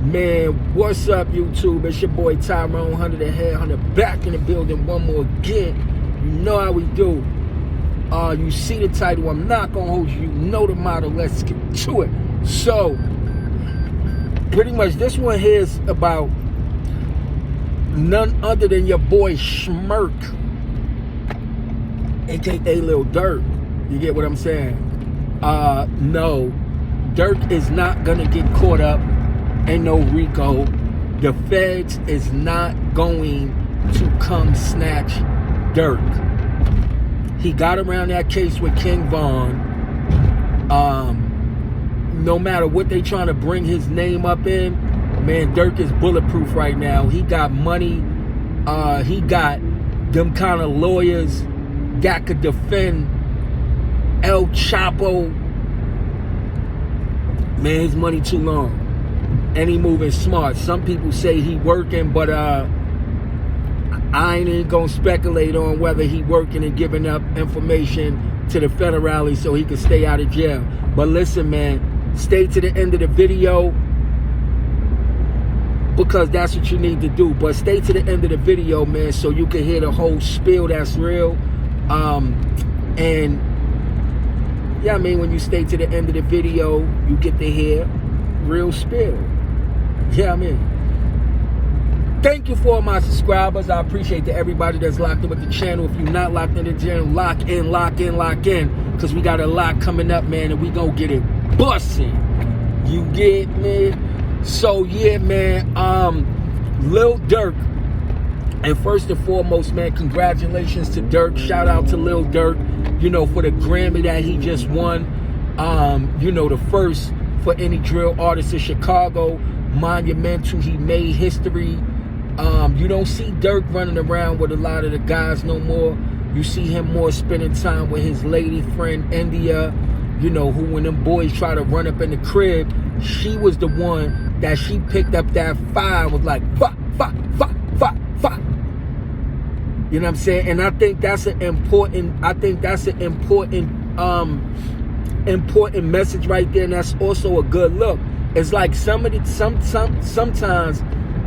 Man, what's up, YouTube? It's your boy Tyrone Hunter, the Head Hunter, back in the building one more again. You know how we do. You see the title. I'm not gonna hold you. You know the motto. Let's get to it. So, pretty much this one here is about none other than your boy Smurk, aka Lil Durk. You get what I'm saying? No, Durk is not gonna get caught up. Ain't no Rico. The feds is not going to come snatch Durk. He got around that case with King Von. No matter what they trying to bring his name up in, man, Durk is bulletproof right now. He got money. He got them kind of lawyers that could defend El Chapo. Man, his money too long. And he moving smart. Some people say he working, but I ain't even gonna speculate on whether he working and giving up information to the federales so he can stay out of jail. But listen, man, stay to the end of the video because that's what you need to do. But stay to the end of the video, man, so you can hear the whole spiel that's real. And yeah, I mean, when you stay to the end of the video, you get to hear real spill. Yeah, I mean, thank you for my subscribers. I appreciate everybody that's locked in with the channel. If you're not locked in the channel, lock in, because we got a lot coming up, man, and we gonna get it busting. You get me? So yeah, man, Lil Durk. And first and foremost, man, congratulations to Durk. Shout out to Lil Durk, you know, for the Grammy that he just won. You know, the first for any drill artist in Chicago. Monumental. He made history. You don't see Durk running around with a lot of the guys no more. You see him more spending time with his lady friend India, you know, who when them boys try to run up in the crib, she was the one that she picked up that fire and was like, fuck. You know what I'm saying? And I think that's an important, important message right there, and that's also a good look. It's like sometimes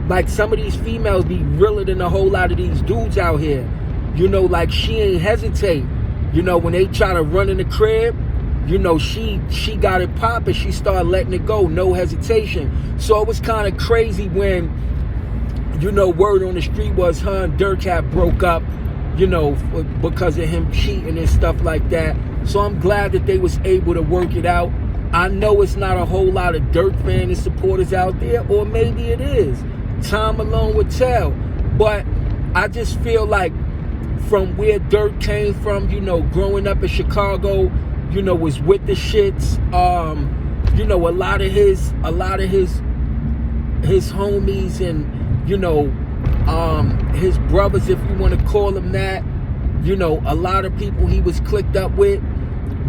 like some of these females be realer than a whole lot of these dudes out here. You know, like she ain't hesitate. You know, when they try to run in the crib, you know, she got it popping. She started letting it go, no hesitation. So it was kind of crazy when, you know, word on the street was her and Durk had broke up, you know, because of him cheating and stuff like that. So I'm glad that they was able to work it out. I know it's not a whole lot of Durk fans and supporters out there, or maybe it is. Time alone would tell. But I just feel like from where Durk came from, you know, growing up in Chicago, you know, was with the shits. You know, a lot of his homies and, you know, his brothers, if you want to call them that, you know, a lot of people he was clicked up with,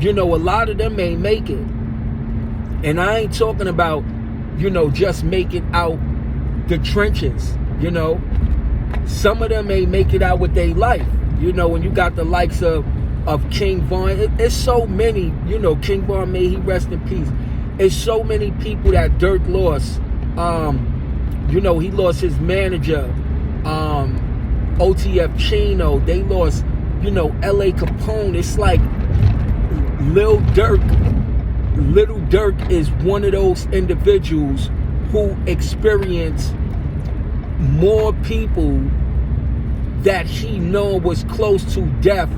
you know, a lot of them ain't make it. And I ain't talking about, you know, just making out the trenches, you know. Some of them ain't make it out with their life. You know, when you got the likes of King Von, it's so many, you know, King Von, may he rest in peace. It's so many people that Durk lost. You know, he lost his manager, OTF Chino. They lost, you know, LA Capone. It's like Lil Durk is one of those individuals who experienced more people that he know was close to death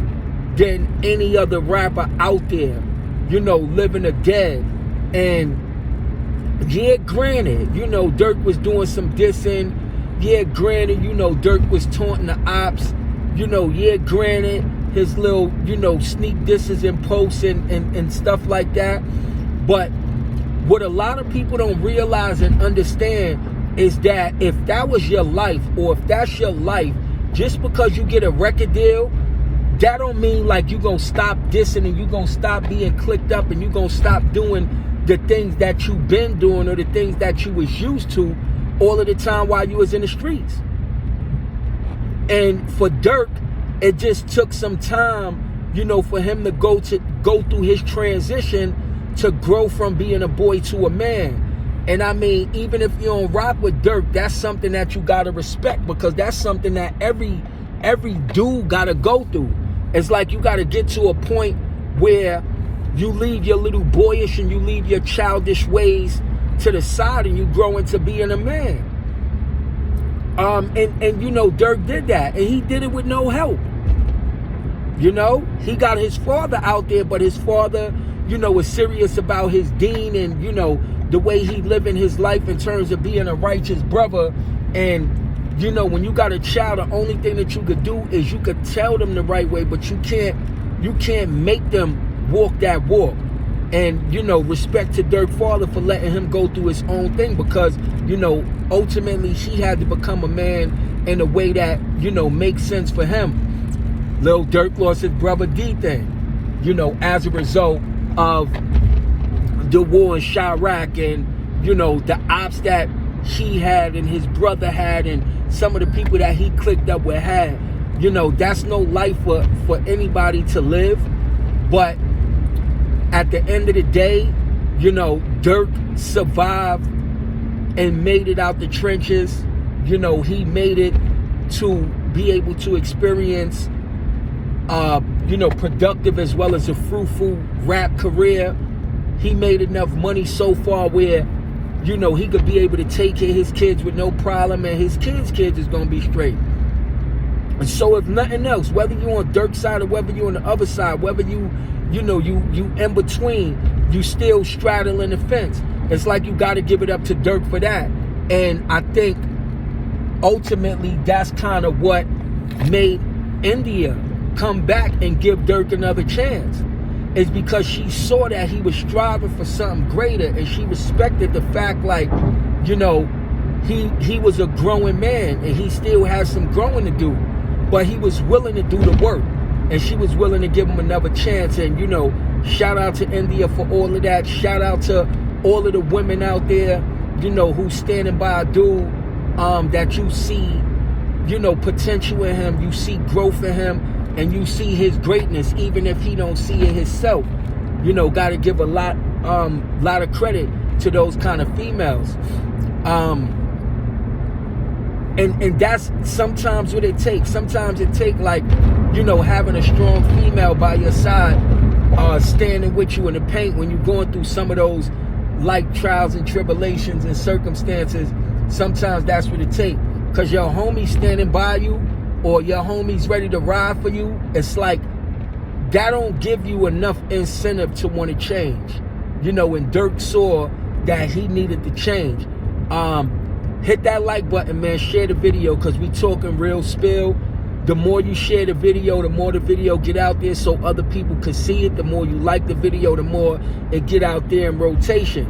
than any other rapper out there, you know, living or dead. And yeah, granted, you know, Durk was doing some dissing. Yeah, granted, you know, Durk was taunting the ops. You know, yeah, granted, his little, you know, sneak disses and posts and stuff like that. But what a lot of people don't realize and understand is that if that was your life, or if that's your life, just because you get a record deal, that don't mean like you gonna stop dissing and you gonna stop being clicked up and you gonna stop doing the things that you've been doing or the things that you was used to all of the time while you was in the streets. And for Durk, it just took some time, you know, for him to go through his transition to grow from being a boy to a man. And I mean, even if you don't rock with Durk, that's something that you gotta respect, because that's something that every dude gotta go through. It's like you gotta get to a point where you leave your little boyish and you leave your childish ways to the side and you grow into being a man. And you know, Durk did that, and he did it with no help. You know, he got his father out there, but his father, you know, was serious about his deen and, you know, the way he living his life in terms of being a righteous brother. And, you know, when you got a child, the only thing that you could do is you could tell them the right way, but you can't make them walk that walk. And, you know, respect to Durk's father for letting him go through his own thing, because, you know, ultimately he had to become a man in a way that, you know, makes sense for him. Lil Durk lost his brother D-Thing, you know, as a result of the war in Chirac, and, you know, the ops that he had and his brother had and some of the people that he clicked up with had. You know, that's no life for anybody to live. But at the end of the day, you know, Durk survived and made it out the trenches. You know, he made it to be able to experience, you know, productive as well as a fruitful rap career. He made enough money so far where, you know, he could be able to take care of his kids with no problem, and his kids' kids is going to be straight. And so if nothing else, whether you're on Durk's side or whether you're on the other side, whether you know, you in between, you still straddling the fence. It's like you got to give it up to Durk for that. And I think ultimately that's kind of what made India come back and give Durk another chance. Is because she saw that he was striving for something greater, and she respected the fact, like, you know, he was a growing man and he still has some growing to do, but he was willing to do the work, and she was willing to give him another chance. And, you know, shout out to India for all of that. Shout out to all of the women out there, you know, who's standing by a dude that you see, you know, potential in him, you see growth in him, and you see his greatness, even if he don't see it himself. You know, got to give a lot of credit to those kind of females. And that's sometimes what it takes. Sometimes it takes, like, you know, having a strong female by your side, standing with you in the paint when you're going through some of those like trials and tribulations and circumstances. Sometimes that's what it takes. Because your homie standing by you, or your homie's ready to ride for you, it's like that don't give you enough incentive to want to change. You know, when Durk saw that he needed to change, hit that like button, man. Share the video, because we talking real spill. The more you share the video, the more the video get out there so other people can see it. The more you like the video, the more it get out there in rotation.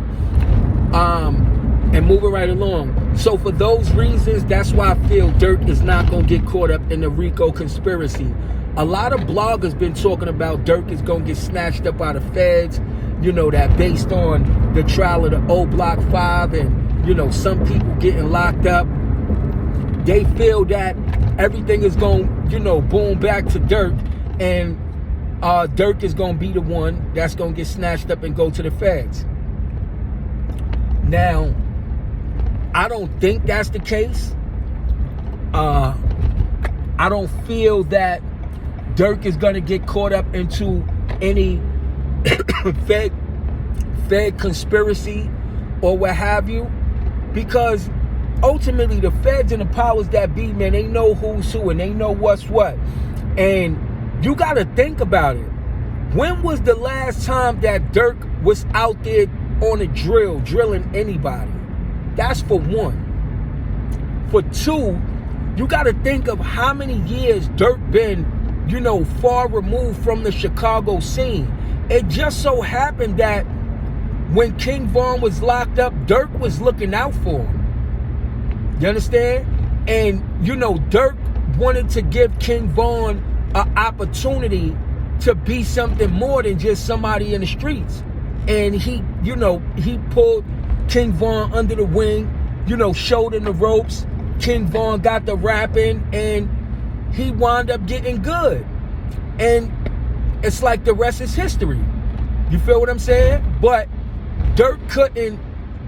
And moving right along. So for those reasons, that's why I feel Durk is not going to get caught up in the Rico conspiracy. A lot of bloggers been talking about Durk is going to get snatched up out of feds. You know, that based on the trial of the Oblock 5 and, you know, some people getting locked up. They feel that everything is going, you know, boom back to Durk. And Durk is going to be the one that's going to get snatched up and go to the feds. Now, I don't think that's the case. I don't feel that Durk is going to get caught up into any Fed conspiracy or what have you, because ultimately the feds and the powers that be, man, they know who's who and they know what's what. And you got to think about it. When was the last time that Durk was out there on a drilling anybody? That's for one. For two, you got to think of how many years Durk been, you know, far removed from the Chicago scene. It just so happened that when King Von was locked up, Durk was looking out for him. You understand? And, you know, Durk wanted to give King Von an opportunity to be something more than just somebody in the streets. And he, you know, he pulled King Von under the wing, you know, showed him the ropes. King Von got the rapping, and he wound up getting good. And it's like the rest is history. You feel what I'm saying? But Durk couldn't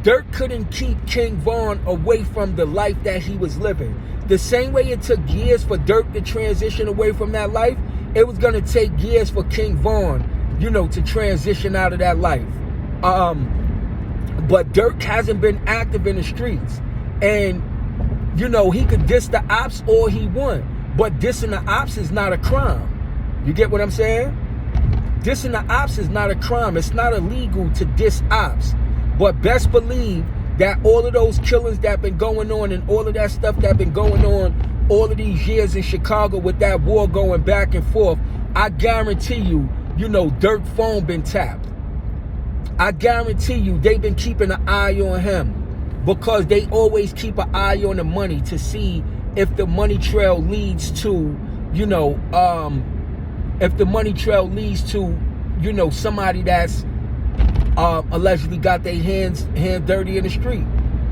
Durk couldn't keep King Von away from the life that he was living. The same way it took years for Durk to transition away from that life, it was going to take years for King Von, to transition out of that life. But Durk hasn't been active in the streets. And, he could diss the ops all he want. But dissing the ops is not a crime. You get what I'm saying? Dissing the ops is not a crime. It's not illegal to diss ops. But best believe that all of those killings that been going on and all of that stuff that been going on all of these years in Chicago with that war going back and forth, I guarantee you, Durk phone been tapped. I guarantee you they've been keeping an eye on him because they always keep an eye on the money to see if the money trail leads to, if the money trail leads to, somebody that's allegedly got their hands dirty in the street.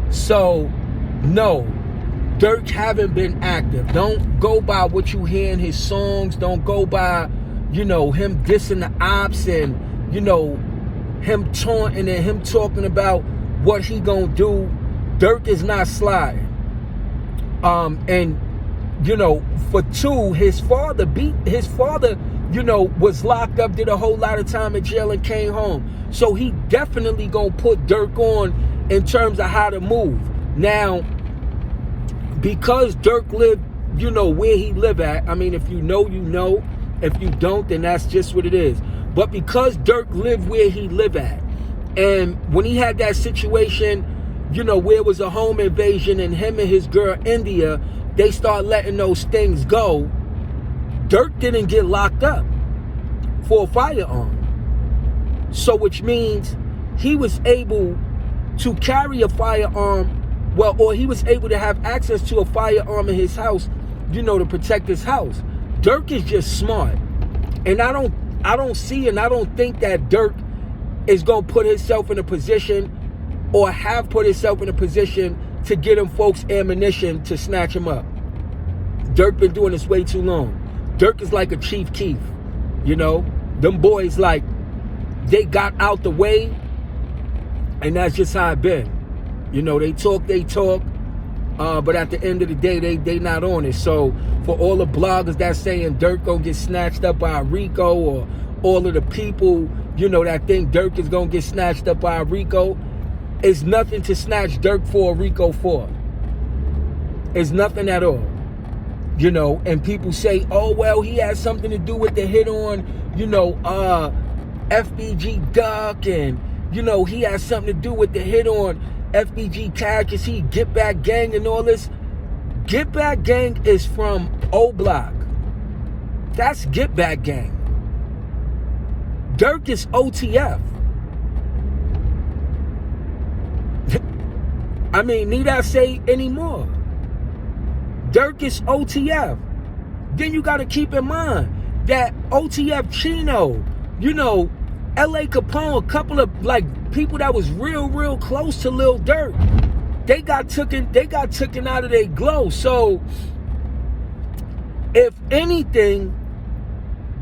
So, no, Durk haven't been active. Don't go by what you hear in his songs. Don't go by, him dissing the ops and, him taunting and him talking about what he gonna do. Durk is not sliding. And, for two, his father, was locked up, did a whole lot of time in jail and came home. So he definitely gonna put Durk on in terms of how to move. Now, because Durk lived, where he live at, I mean, if you know, you know. If you don't, then that's just what it is. But because Durk lived where he live at, and when he had that situation, where it was a home invasion and him and his girl, India, they start letting those things go, Durk didn't get locked up for a firearm. So which means he was able to carry a firearm, or he was able to have access to a firearm in his house, to protect his house. Durk is just smart. And I don't see and I don't think that Durk is going to put himself in a position or have put himself in a position to get him folks ammunition to snatch him up. Durk been doing this way too long. Durk is like a Chief Keef, Them boys, like, they got out the way, and that's just how it been. They talk, but at the end of the day, they not on it. So for all the bloggers that's saying Durk gonna get snatched up by Rico, or all of the people, that think Durk is gonna get snatched up by Rico, it's nothing to snatch Durk for or Rico for. It's nothing at all. And people say, oh, well, he has something to do with the hit on, FBG Duck, and, he has something to do with the hit on FBG characters, he Get Back Gang and all this. Get Back Gang is from Oblock. That's Get Back Gang. Durk is OTF. I mean, need I say any more? Durk is OTF. Then you got to keep in mind that OTF Chino, L.A. Capone, a couple of people that was real close to Lil Durk, they got taken out of their glow. So if anything,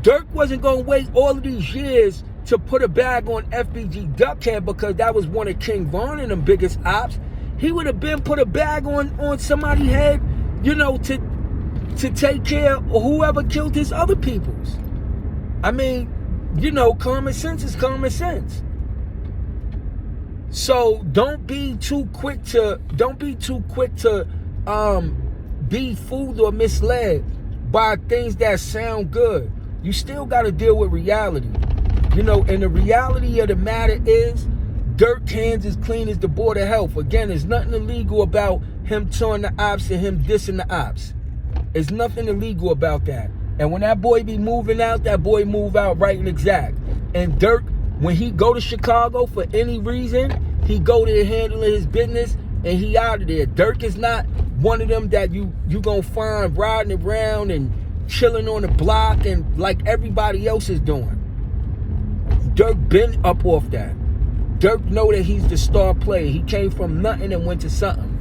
Durk wasn't gonna wait all of these years to put a bag on FBG Duckhead because that was one of King Von and them biggest ops. He would have been put a bag on somebody's head, to take care of whoever killed his other peoples. I mean, common sense is common sense. So don't be too quick to be fooled or misled by things that sound good. You still got to deal with reality. And the reality of the matter is Durk's hands is clean as the Board of Health. Again, there's nothing illegal about him touring the ops and him dissing the ops. There's nothing illegal about that. And when that boy be moving out, that boy move out right and exact. And Durk, when he go to Chicago for any reason, he go there handling his business and he out of there. Durk is not one of them that you gonna find riding around and chilling on the block and like everybody else is doing. Durk been up off that. Durk know that he's the star player. He came from nothing and went to something.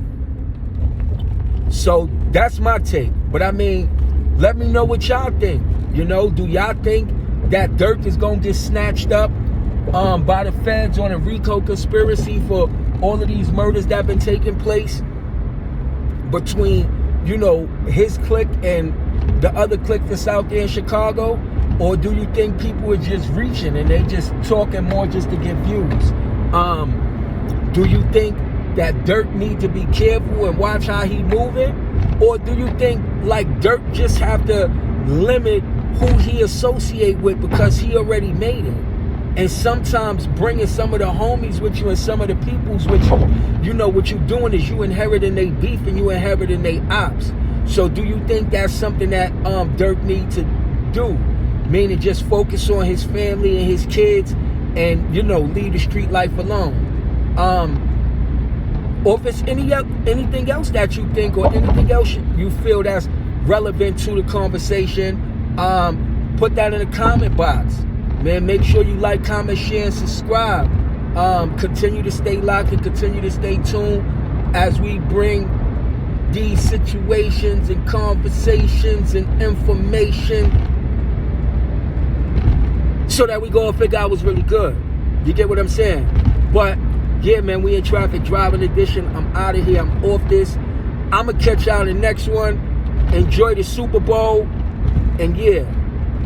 So that's my take. But I mean, let me know what y'all think. Do y'all think that Durk is gonna get snatched up by the feds on a Rico conspiracy for all of these murders that have been taking place between, you know, his clique and the other clique that's out there in Chicago? Or do you think people are just reaching and they just talking more just to get views? Do you think that Durk need to be careful and watch how he moving? Or do you think like Durk just have to limit who he associate with because he already made it? And sometimes bringing some of the homies with you and some of the peoples with you, you know, what you doing is you inheriting their beef and you inheriting their ops. So do you think that's something that Durk need to do? Meaning just focus on his family and his kids and, you know, leave the street life alone. Or if it's anything else that you think or anything else you feel that's relevant to the conversation, put that in the comment box. Man, make sure you like, comment, share, and subscribe. Continue to stay locked and continue to stay tuned as we bring these situations and conversations and information so that we go and figure out what's really good. You get what I'm saying? But yeah, man, we in Traffic Driving Edition. I'm out of here. I'm off this. I'm going to catch y'all in the next one. Enjoy the Super Bowl. And yeah,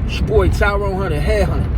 it's your boy Tyrone Hunter, Hair Hunter.